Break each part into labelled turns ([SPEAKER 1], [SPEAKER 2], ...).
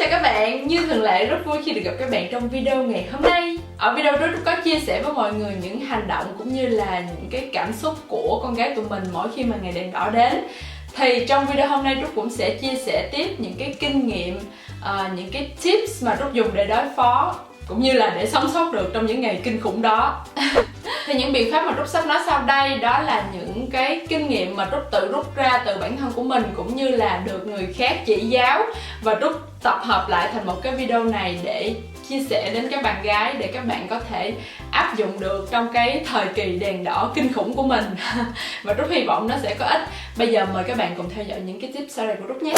[SPEAKER 1] chào các bạn, như thường lệ rất vui khi được gặp các bạn trong video ngày hôm nay. Ở video trước Trúc có chia sẻ với mọi người những hành động cũng như là những cái cảm xúc của con gái tụi mình mỗi khi mà ngày đèn đỏ đến. Thì trong video hôm nay Trúc cũng sẽ chia sẻ tiếp những cái kinh nghiệm, những cái tips mà Trúc dùng để đối phó cũng như là để sống sót được trong những ngày kinh khủng đó. Thì những biện pháp mà Trúc sắp nói sau đây đó là những cái kinh nghiệm mà Trúc tự rút ra từ bản thân của mình cũng như là được người khác chỉ giáo, và Trúc tập hợp lại thành một cái video này để chia sẻ đến các bạn gái để các bạn có thể áp dụng được trong cái thời kỳ đèn đỏ kinh khủng của mình. Và Trúc hy vọng nó sẽ có ích. Bây giờ mời các bạn cùng theo dõi những cái tips sau đây của Trúc nhé.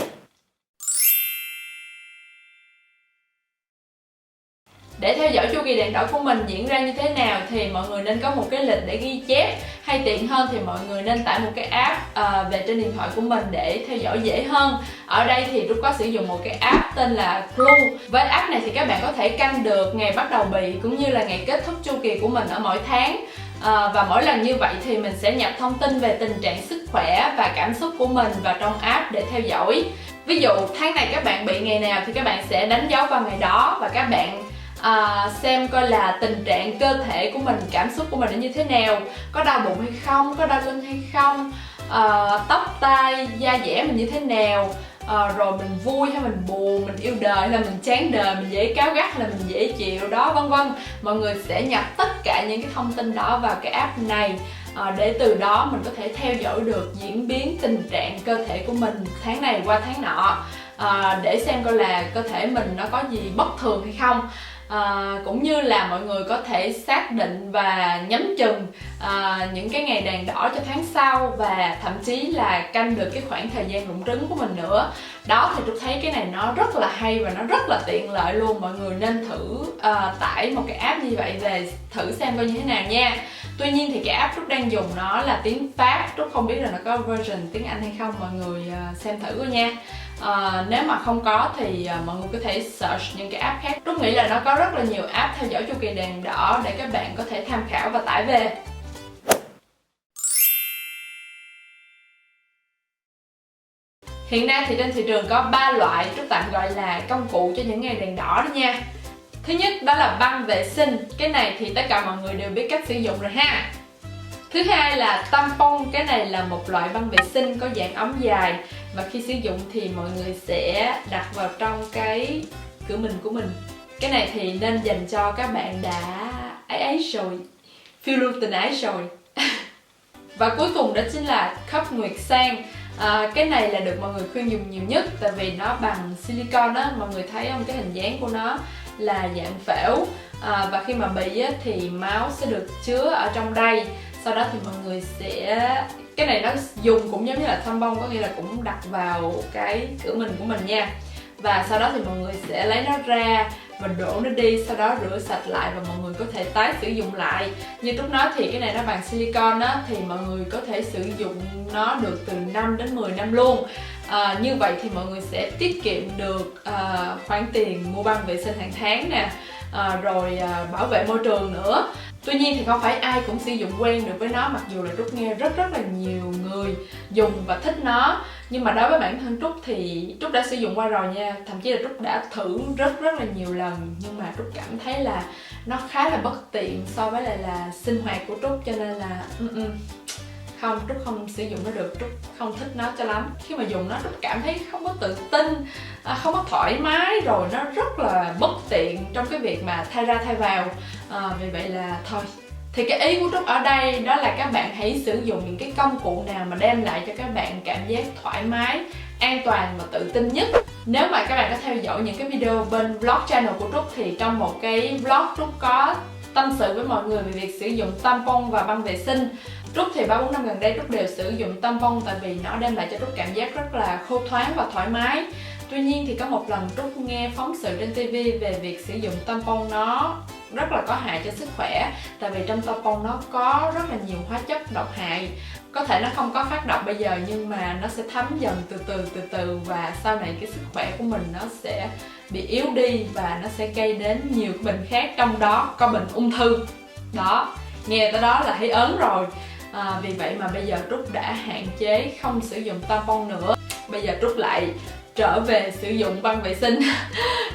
[SPEAKER 1] Để theo dõi chu kỳ đèn đỏ của mình diễn ra như thế nào thì mọi người nên có một cái lịch để ghi chép, hay tiện hơn thì mọi người nên tải một cái app về trên điện thoại của mình để theo dõi dễ hơn. Ở đây thì Trúc có sử dụng một cái app tên là Clue. Với app này thì các bạn có thể canh được ngày bắt đầu bị cũng như là ngày kết thúc chu kỳ của mình ở mỗi tháng. Và mỗi lần như vậy thì mình sẽ nhập thông tin về tình trạng sức khỏe và cảm xúc của mình vào trong app để theo dõi. Ví dụ tháng này các bạn bị ngày nào thì các bạn sẽ đánh dấu vào ngày đó, và các bạn xem coi là tình trạng cơ thể của mình, cảm xúc của mình nó như thế nào, có đau bụng hay không, có đau lưng hay không, tóc tai da dẻ mình như thế nào, rồi mình vui hay mình buồn, mình yêu đời hay là mình chán đời, mình dễ cáu gắt hay là mình dễ chịu đó, vân vân. Mọi người sẽ nhập tất cả những cái thông tin đó vào cái app này để từ đó mình có thể theo dõi được diễn biến tình trạng cơ thể của mình tháng này qua tháng nọ, để xem coi là cơ thể mình nó có gì bất thường hay không. Cũng như là mọi người có thể xác định và nhắm chừng những cái ngày đèn đỏ cho tháng sau, và thậm chí là canh được cái khoảng thời gian rụng trứng của mình nữa. Đó thì Trúc thấy cái này nó rất là hay và nó rất là tiện lợi luôn. Mọi người nên thử tải một cái app như vậy về thử xem coi như thế nào nha. Tuy nhiên thì cái app Trúc đang dùng nó là tiếng Pháp, Trúc không biết là nó có version tiếng Anh hay không, mọi người xem thử coi nha. Nếu mà không có thì mọi người có thể search những cái app khác. Trúc nghĩ là nó có rất là nhiều app theo dõi chu kỳ đèn đỏ để các bạn có thể tham khảo và tải về. Hiện nay thì trên thị trường có 3 loại Trúc tạm gọi là công cụ cho những ngày đèn đỏ đó nha. Thứ nhất đó là băng vệ sinh. Cái này thì tất cả mọi người đều biết cách sử dụng rồi ha. Thứ hai là tampon. Cái này là một loại băng vệ sinh có dạng ống dài, và khi sử dụng thì mọi người sẽ đặt vào trong cái cửa mình của mình. Cái này thì nên dành cho các bạn đã ấy rồi, phiêu lưu tình ái rồi. Và cuối cùng đó chính là khớp nguyệt sang. Cái này là được mọi người khuyên dùng nhiều nhất, tại vì nó bằng silicone á, mọi người thấy không, cái hình dáng của nó là dạng phễu, và khi mà bị á, thì máu sẽ được chứa ở trong đây. Sau đó thì mọi người sẽ, cái này nó dùng cũng giống như là tampon, có nghĩa là cũng đặt vào cái cửa mình của mình nha. Và sau đó thì mọi người sẽ lấy nó ra và đổ nó đi, sau đó rửa sạch lại và mọi người có thể tái sử dụng lại. Như Trúc nói thì cái này nó bằng silicone á, thì mọi người có thể sử dụng nó được từ 5 đến 10 năm luôn. Như vậy thì mọi người sẽ tiết kiệm được khoản tiền mua băng vệ sinh hàng tháng nè, rồi bảo vệ môi trường nữa. Tuy nhiên thì không phải ai cũng sử dụng quen được với nó, mặc dù là Trúc nghe rất là nhiều người dùng và thích nó. Nhưng mà đối với bản thân Trúc thì Trúc đã sử dụng qua rồi nha. Thậm chí là Trúc đã thử rất là nhiều lần, nhưng mà Trúc cảm thấy là nó khá là bất tiện so với lại là sinh hoạt của Trúc, cho nên là không, Trúc không sử dụng nó được, Trúc không thích nó cho lắm. Khi mà dùng nó Trúc cảm thấy không có tự tin, không có thoải mái, rồi nó rất là bất tiện trong cái việc mà thay ra thay vào. Vì vậy là thôi. Thì cái ý của Trúc ở đây đó là các bạn hãy sử dụng những cái công cụ nào mà đem lại cho các bạn cảm giác thoải mái, an toàn và tự tin nhất. Nếu mà các bạn có theo dõi những cái video bên vlog channel của Trúc thì trong một cái vlog Trúc có tâm sự với mọi người về việc sử dụng tampon và băng vệ sinh. Trúc thì 3-4 năm gần đây Trúc đều sử dụng tampon, tại vì nó đem lại cho Trúc cảm giác rất là khô thoáng và thoải mái. Tuy nhiên thì có một lần Trúc nghe phóng sự trên TV về việc sử dụng tampon nó rất là có hại cho sức khỏe, tại vì trong tampon nó có rất là nhiều hóa chất độc hại. Có thể nó không có phát độc bây giờ nhưng mà nó sẽ thấm dần từ từ, và sau này cái sức khỏe của mình nó sẽ bị yếu đi và nó sẽ gây đến nhiều bệnh khác, trong đó có bệnh ung thư. Đó, nghe tới đó là thấy ớn rồi. Vì vậy mà bây giờ Trúc đã hạn chế không sử dụng tampon nữa. Bây giờ Trúc lại trở về sử dụng băng vệ sinh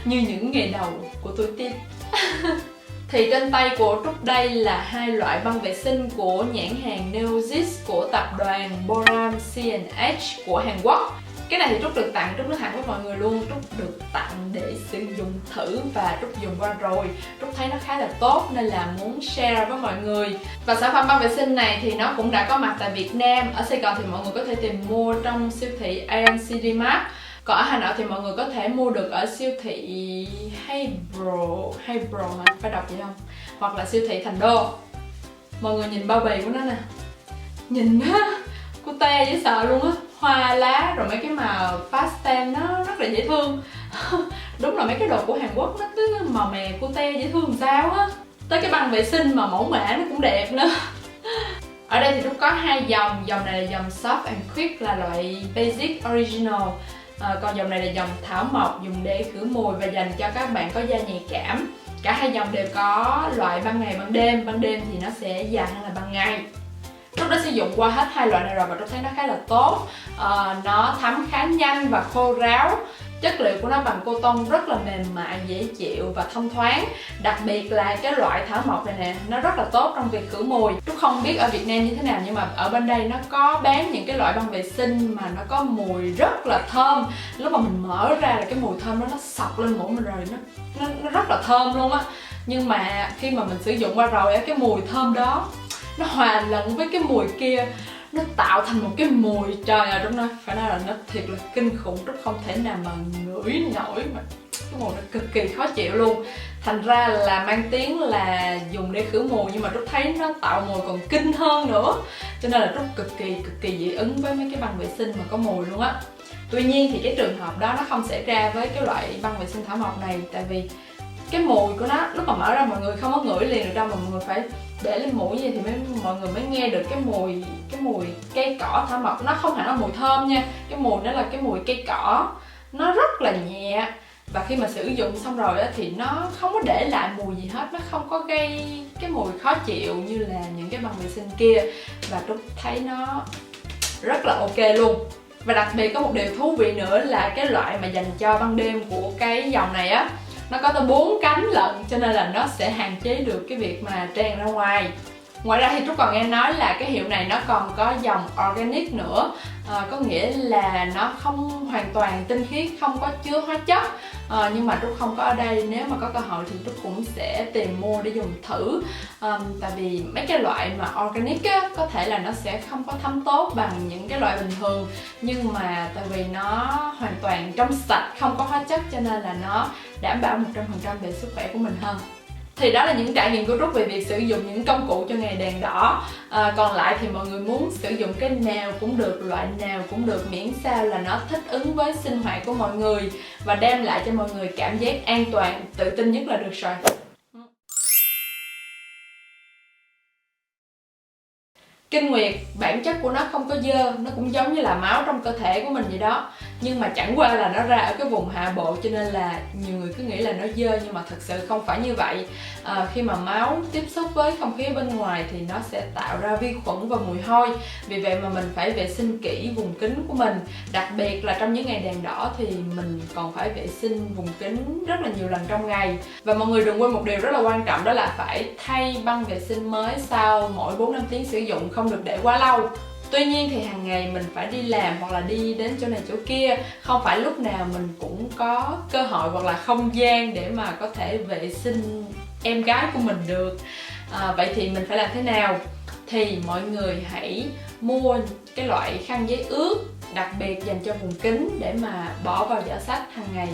[SPEAKER 1] như những ngày đầu của tuổi teen. Thì trên tay của Trúc đây là hai loại băng vệ sinh của nhãn hàng Neogis của tập đoàn Boram C&H của Hàn Quốc. Cái này thì Trúc được tặng, Trúc nói thẳng với mọi người luôn, Trúc được tặng để sử dụng thử và Trúc dùng qua rồi, Trúc thấy nó khá là tốt nên là muốn share với mọi người. Và sản phẩm băng vệ sinh này thì nó cũng đã có mặt tại Việt Nam. Ở Sài Gòn thì mọi người có thể tìm mua trong siêu thị Ion CD Mart. Còn ở Hà Nội thì mọi người có thể mua được ở siêu thị Haybro hả? Phải đọc vậy không? Hoặc là siêu thị Thành Đô. Mọi người nhìn bao bì của nó nè. Nhìn á, cute dễ sợ luôn á. Hoa lá rồi mấy cái màu pastel nó rất là dễ thương. Đúng là mấy cái đồ của Hàn Quốc nó cứ màu mè cute dễ thương sao á. Tới cái băng vệ sinh mà mẫu mã nó cũng đẹp nữa. Ở đây thì Trúc có hai dòng. Dòng này là dòng Soft and Quick là loại Basic Original. Còn dòng này là dòng thảo mộc dùng để khử mùi và dành cho các bạn có da nhạy cảm. Cả hai dòng đều có loại ban ngày ban đêm. Ban đêm thì nó sẽ dài hơn là ban ngày. Trúc đã sử dụng qua hết hai loại này rồi và Trúc thấy nó khá là tốt. Nó thấm khá nhanh và khô ráo. Chất liệu của nó bằng coton rất là mềm mại, dễ chịu và thông thoáng. Đặc biệt là cái loại thảo mộc này nè, nó rất là tốt trong việc khử mùi. Trúc không biết ở Việt Nam như thế nào nhưng mà ở bên đây nó có bán những cái loại băng vệ sinh mà nó có mùi rất là thơm. Lúc mà mình mở ra là cái mùi thơm đó nó xộc lên mũi mình rồi, nó rất là thơm luôn á. Nhưng mà khi mà mình sử dụng qua rồi cái mùi thơm đó nó hòa lẫn với cái mùi kia, nó tạo thành một cái mùi, trời ơi, Trúc nói phải nói là nó thiệt là kinh khủng. Trúc không thể nào mà ngửi nổi, mà cái mùi nó cực kỳ khó chịu luôn. Thành ra là mang tiếng là dùng để khử mùi nhưng mà Trúc thấy nó tạo mùi còn kinh hơn nữa. Cho nên là Trúc cực kỳ dị ứng với mấy cái băng vệ sinh mà có mùi luôn á. Tuy nhiên thì cái trường hợp đó nó không xảy ra với cái loại băng vệ sinh thảo mộc này. Tại vì cái mùi của nó lúc mà mở ra mọi người không có ngửi liền được đâu, mà mọi người phải để lên mũi gì thì mọi người mới nghe được cái mùi cây cỏ thảo mộc. Nó không hẳn là mùi thơm nha, cái mùi nó là cái mùi cây cỏ, nó rất là nhẹ. Và khi mà sử dụng xong rồi á, thì nó không có để lại mùi gì hết, nó không có gây cái mùi khó chịu như là những cái băng vệ sinh kia. Và Trúc thấy nó rất là ok luôn. Và đặc biệt có một điều thú vị nữa là cái loại mà dành cho ban đêm của cái dòng này á, nó có tới 4 cánh lận, cho nên là nó sẽ hạn chế được cái việc mà tràn ra ngoài. Ngoài ra thì Trúc còn nghe nói là cái hiệu này nó còn có dòng organic nữa. Có nghĩa là nó không hoàn toàn tinh khiết, không có chứa hóa chất. Nhưng mà Trúc không có ở đây, nếu mà có cơ hội thì Trúc cũng sẽ tìm mua để dùng thử. Tại vì mấy cái loại mà organic á, có thể là nó sẽ không có thấm tốt bằng những cái loại bình thường. Nhưng mà tại vì nó hoàn toàn trong sạch, không có hóa chất, cho nên là nó đảm bảo 100% về sức khỏe của mình hơn. Thì đó là những trải nghiệm của Trúc về việc sử dụng những công cụ cho ngày đèn đỏ. Còn lại thì mọi người muốn sử dụng cái nào cũng được, loại nào cũng được, miễn sao là nó thích ứng với sinh hoạt của mọi người và đem lại cho mọi người cảm giác an toàn, tự tin nhất là được rồi. Kinh nguyệt, bản chất của nó không có dơ, nó cũng giống như là máu trong cơ thể của mình vậy đó. Nhưng mà chẳng qua là nó ra ở cái vùng hạ bộ, cho nên là nhiều người cứ nghĩ là nó dơ, nhưng mà thật sự không phải như vậy. Khi mà máu tiếp xúc với không khí bên ngoài thì nó sẽ tạo ra vi khuẩn và mùi hôi. Vì vậy mà mình phải vệ sinh kỹ vùng kính của mình. Đặc biệt là trong những ngày đèn đỏ thì mình còn phải vệ sinh vùng kính rất là nhiều lần trong ngày. Và mọi người đừng quên một điều rất là quan trọng, đó là phải thay băng vệ sinh mới sau mỗi 4-5 tiếng sử dụng, không được để quá lâu. Tuy nhiên thì hàng ngày mình phải đi làm hoặc là đi đến chỗ này chỗ kia, không phải lúc nào mình cũng có cơ hội hoặc là không gian để mà có thể vệ sinh em gái của mình được. Vậy thì mình phải làm thế nào? Thì mọi người hãy mua cái loại khăn giấy ướt đặc biệt dành cho vùng kính để mà bỏ vào giỏ xách hàng ngày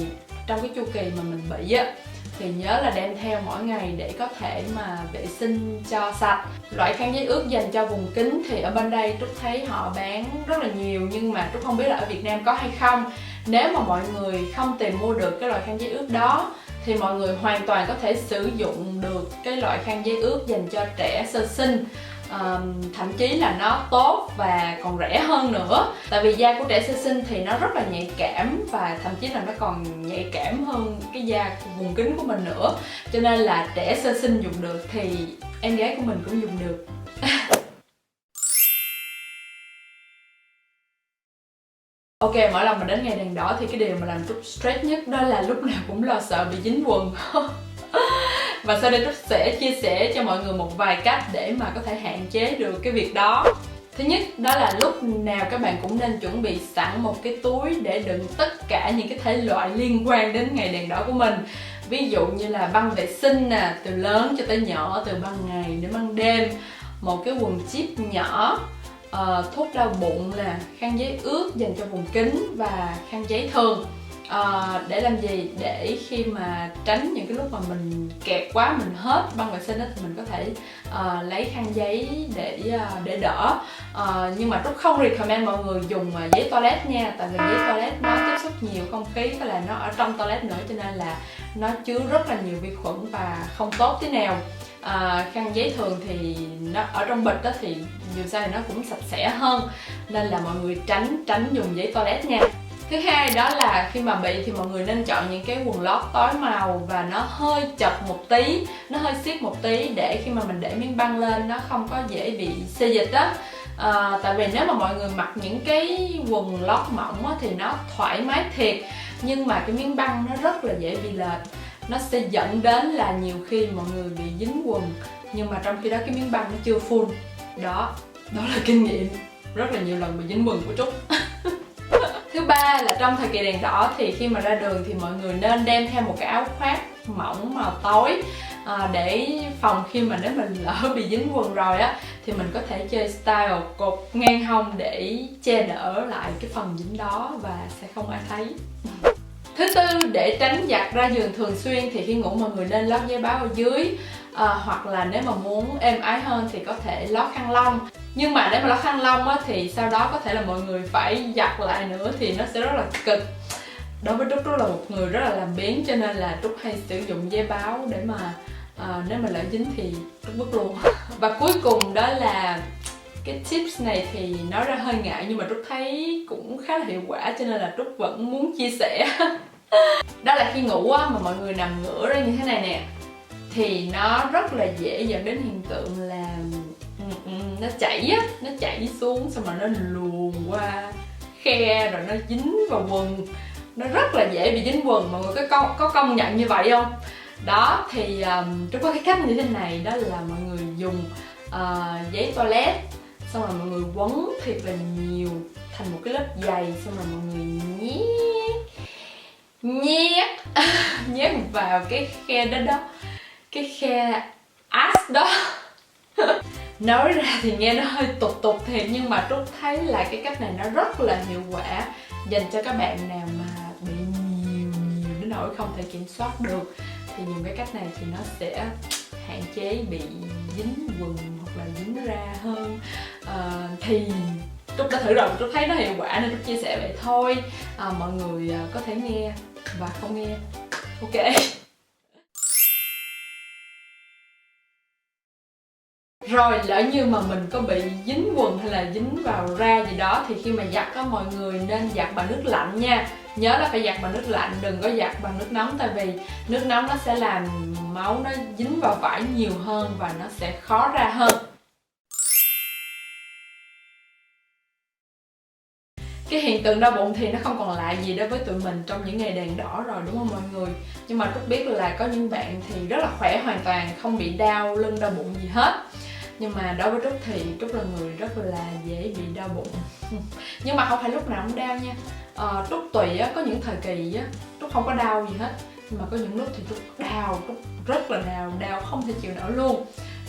[SPEAKER 1] trong cái chu kỳ mà mình bị á. Thì nhớ là đem theo mỗi ngày để có thể mà vệ sinh cho sạch. Loại khăn giấy ướt dành cho vùng kính thì ở bên đây Trúc thấy họ bán rất là nhiều, nhưng mà Trúc không biết là ở Việt Nam có hay không. Nếu mà mọi người không tìm mua được cái loại khăn giấy ướt đó thì mọi người hoàn toàn có thể sử dụng được cái loại khăn giấy ướt dành cho trẻ sơ sinh. Thậm chí là nó tốt và còn rẻ hơn nữa. Tại vì da của trẻ sơ sinh thì nó rất là nhạy cảm, và thậm chí là nó còn nhạy cảm hơn cái da vùng kính của mình nữa. Cho nên là trẻ sơ sinh dùng được thì em gái của mình cũng dùng được. Ok, mỗi lần mà đến ngày đèn đỏ thì cái điều mà làm Trúc stress nhất đó là lúc nào cũng lo sợ bị dính quần. Và sau đây Trúc sẽ chia sẻ cho mọi người một vài cách để mà có thể hạn chế được cái việc đó. Thứ nhất đó là lúc nào các bạn cũng nên chuẩn bị sẵn một cái túi để đựng tất cả những cái thể loại liên quan đến ngày đèn đỏ của mình. Ví dụ như là băng vệ sinh nè, từ lớn cho tới nhỏ, từ ban ngày đến ban đêm, một cái quần zip nhỏ, thuốc đau bụng nè, khăn giấy ướt dành cho vùng kính và khăn giấy thường. Để làm gì? Để khi mà tránh những cái lúc mà mình kẹt quá, mình hết băng vệ sinh đó, thì mình có thể lấy khăn giấy để đỡ. Nhưng mà Trúc không recommend mọi người dùng giấy toilet nha, tại vì giấy toilet nó tiếp xúc nhiều không khí, với lại nó ở trong toilet nữa, cho nên là nó chứa rất là nhiều vi khuẩn và không tốt tí nào. Khăn giấy thường thì nó ở trong bịch đó thì dù sao thì nó cũng sạch sẽ hơn, nên là mọi người tránh dùng giấy toilet nha. Thứ hai đó là khi mà bị thì mọi người nên chọn những cái quần lót tối màu và nó hơi chật một tí, nó hơi siết một tí, để khi mà mình để miếng băng lên nó không có dễ bị xê dịch đó. Tại vì nếu mà mọi người mặc những cái quần lót mỏng á, thì nó thoải mái thiệt, nhưng mà cái miếng băng nó rất là dễ bị lệch. Nó sẽ dẫn đến là nhiều khi mọi người bị dính quần, nhưng mà trong khi đó cái miếng băng nó chưa full. Đó là kinh nghiệm rất là nhiều lần bị dính quần của Trúc. Thứ ba là trong thời kỳ đèn đỏ thì khi mà ra đường thì mọi người nên đem theo một cái áo khoác mỏng màu tối, để phòng khi mà nếu mình lỡ bị dính quần rồi á thì mình có thể chơi style cột ngang hông để che đỡ lại cái phần dính đó và sẽ không ai thấy. Thứ tư, để tránh giặt ra giường thường xuyên thì khi ngủ mọi người nên lót giấy báo ở dưới, hoặc là nếu mà muốn êm ái hơn thì có thể lót khăn lông. Nhưng mà nếu mà lót khăn lông á, thì sau đó có thể là mọi người phải giặt lại nữa thì nó sẽ rất là cực. Đối với Trúc là một người rất là làm biếng, cho nên là Trúc hay sử dụng giấy báo để mà nếu mà lỡ dính thì Trúc vứt luôn. Và cuối cùng đó là cái tips này thì nói ra hơi ngại, nhưng mà Trúc thấy cũng khá là hiệu quả, cho nên là Trúc vẫn muốn chia sẻ. Đó là khi ngủ á, mà mọi người nằm ngửa ra như thế này nè thì nó rất là dễ dẫn đến hiện tượng là nó chảy xuống, xong rồi nó luồn qua khe rồi nó dính vào quần. Nó rất là dễ bị dính quần, mọi người có công nhận như vậy không? Đó thì Trúc có cái cách như thế này, đó là mọi người dùng giấy toilet, xong rồi mọi người quấn thiệt là nhiều thành một cái lớp dày, xong rồi mọi người nhét vào cái khe đó, cái khe ass đó. Nói ra thì nghe nó hơi tục thiệt, nhưng mà Trúc thấy là cái cách này nó rất là hiệu quả dành cho các bạn nào mà bị nhiều đến nỗi không thể kiểm soát được. Thì dùng cái cách này thì nó sẽ hạn chế bị dính quần hoặc là dính ra hơn. Thì Trúc đã thử rồi, Trúc thấy nó hiệu quả nên Trúc chia sẻ vậy thôi. Mọi người có thể nghe và không nghe. Ok. Rồi lỡ như mà mình có bị dính quần hay là dính vào da gì đó thì khi mà giặt á, mọi người nên giặt bằng nước lạnh nha. Nhớ là phải giặt bằng nước lạnh, đừng có giặt bằng nước nóng, tại vì nước nóng nó sẽ làm máu nó dính vào vải nhiều hơn và nó sẽ khó ra hơn. Cái hiện tượng đau bụng thì nó không còn lạ gì đối với tụi mình trong những ngày đèn đỏ rồi, đúng không mọi người? Nhưng mà Trúc biết là có những bạn thì rất là khỏe hoàn toàn, không bị đau lưng đau bụng gì hết. Nhưng mà đối với Trúc thì Trúc là người rất là dễ bị đau bụng. Nhưng mà không phải lúc nào cũng đau nha. Trúc tùy á, có những thời kỳ á Trúc không có đau gì hết, nhưng mà có những lúc thì Trúc đau, Trúc rất là đau không thể chịu nổi luôn.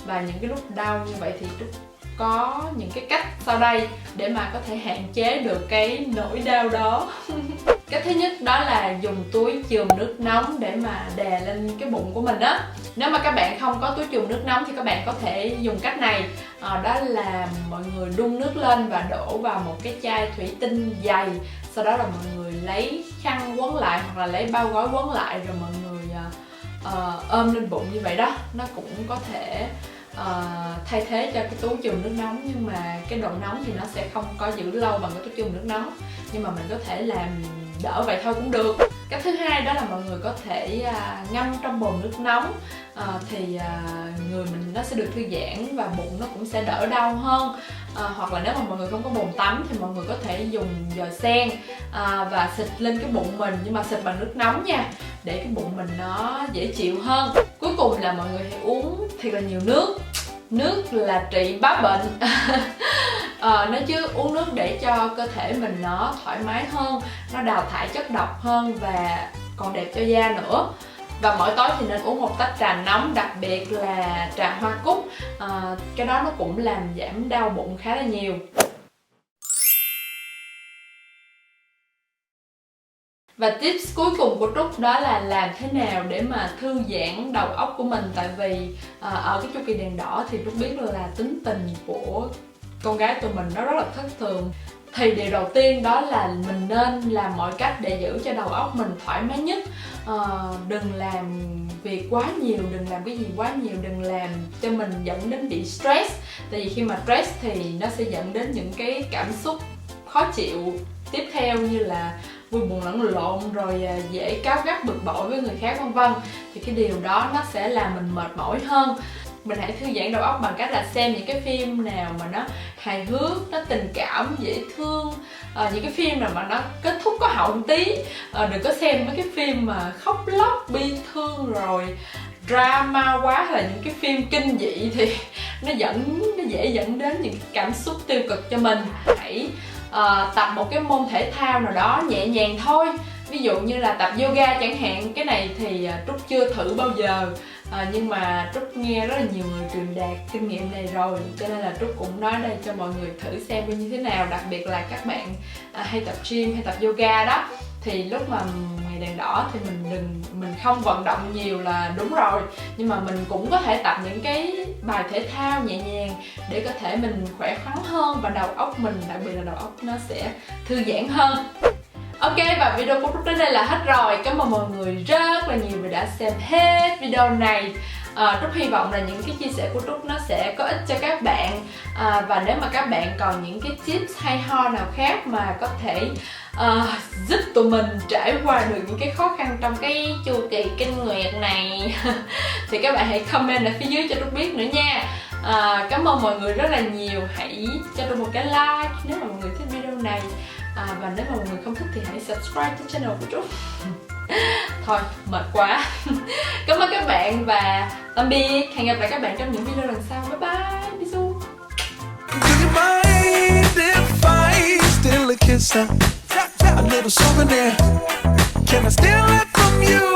[SPEAKER 1] Và những cái lúc đau như vậy thì Trúc có những cái cách sau đây để mà có thể hạn chế được cái nỗi đau đó. Cách thứ nhất đó là dùng túi chườm nước nóng để mà đè lên cái bụng của mình đó. Nếu mà các bạn không có túi chườm nước nóng thì các bạn có thể dùng cách này. Đó là mọi người đun nước lên và đổ vào một cái chai thủy tinh dày. Sau đó là mọi người lấy khăn quấn lại hoặc là lấy bao gói quấn lại, rồi mọi người ôm lên bụng như vậy đó. Nó cũng có thể thay thế cho cái túi chườm nước nóng, nhưng mà cái độ nóng thì nó sẽ không có giữ lâu bằng cái túi chườm nước nóng. Nhưng mà mình có thể làm đỡ vậy thôi cũng được. Cách thứ hai đó là mọi người có thể ngâm trong bồn nước nóng, thì người mình nó sẽ được thư giãn và bụng nó cũng sẽ đỡ đau hơn. Hoặc là nếu mà mọi người không có bồn tắm thì mọi người có thể dùng dòi sen và xịt lên cái bụng mình, nhưng mà xịt bằng nước nóng nha, để cái bụng mình nó dễ chịu hơn. Cuối cùng là mọi người hãy uống thiệt là nhiều nước. Nước là trị bá bệnh. Nói chứ uống nước để cho cơ thể mình nó thoải mái hơn, nó đào thải chất độc hơn và còn đẹp cho da nữa. Và mỗi tối thì nên uống một tách trà nóng, đặc biệt là trà hoa cúc. Cái đó nó cũng làm giảm đau bụng khá là nhiều. Và tips cuối cùng của Trúc đó là làm thế nào để mà thư giãn đầu óc của mình. Tại vì ở cái chu kỳ đèn đỏ thì Trúc biết là tính tình của con gái tụi mình nó rất là thất thường. Thì điều đầu tiên đó là mình nên làm mọi cách để giữ cho đầu óc mình thoải mái nhất. Đừng làm việc quá nhiều, đừng làm cái gì quá nhiều, đừng làm cho mình dẫn đến bị stress. Tại vì khi mà stress thì nó sẽ dẫn đến những cái cảm xúc khó chịu tiếp theo, như là vui buồn lẫn lộn, rồi dễ cáu gắt bực bội với người khác vân vân. Thì cái điều đó nó sẽ làm mình mệt mỏi hơn. Mình hãy thư giãn đầu óc bằng cách là xem những cái phim nào mà nó hài hước, nó tình cảm, dễ thương. Những cái phim nào mà nó kết thúc có hậu một tí. Đừng có xem mấy cái phim mà khóc lóc, bi thương rồi drama quá, hay là những cái phim kinh dị thì nó dễ dẫn đến những cảm xúc tiêu cực cho mình. Hãy tập một cái môn thể thao nào đó nhẹ nhàng thôi. Ví dụ như là tập yoga chẳng hạn. Cái này thì Trúc chưa thử bao giờ, nhưng mà Trúc nghe rất là nhiều người truyền đạt kinh nghiệm này rồi, cho nên là Trúc cũng nói đây cho mọi người thử xem như thế nào. Đặc biệt là các bạn hay tập gym hay tập yoga đó, thì lúc mà ngày đèn đỏ thì mình không vận động nhiều là đúng rồi, nhưng mà mình cũng có thể tập những cái bài thể thao nhẹ nhàng để cơ thể mình khỏe khoắn hơn và đầu óc mình, đặc biệt là đầu óc nó sẽ thư giãn hơn. Ok, và video của Trúc đến đây là hết rồi. Cảm ơn mọi người rất là nhiều vì đã xem hết video này. Trúc hy vọng là những cái chia sẻ của Trúc nó sẽ có ích cho các bạn. Và nếu mà các bạn còn những cái tips hay ho nào khác mà có thể giúp tụi mình trải qua được những cái khó khăn trong cái chu kỳ kinh nguyệt này thì các bạn hãy comment ở phía dưới cho Trúc biết nữa nha. Cảm ơn mọi người rất là nhiều. Hãy cho Trúc một cái like nếu mà mọi người thích video này. Và nếu mà mọi người không thích thì hãy subscribe cho channel của Trúc. Thôi, mệt quá. Cảm ơn các bạn và tạm biệt. Hẹn gặp lại các bạn trong những video lần sau. Bye bye. Bisous. A little souvenir. Can I steal it from you?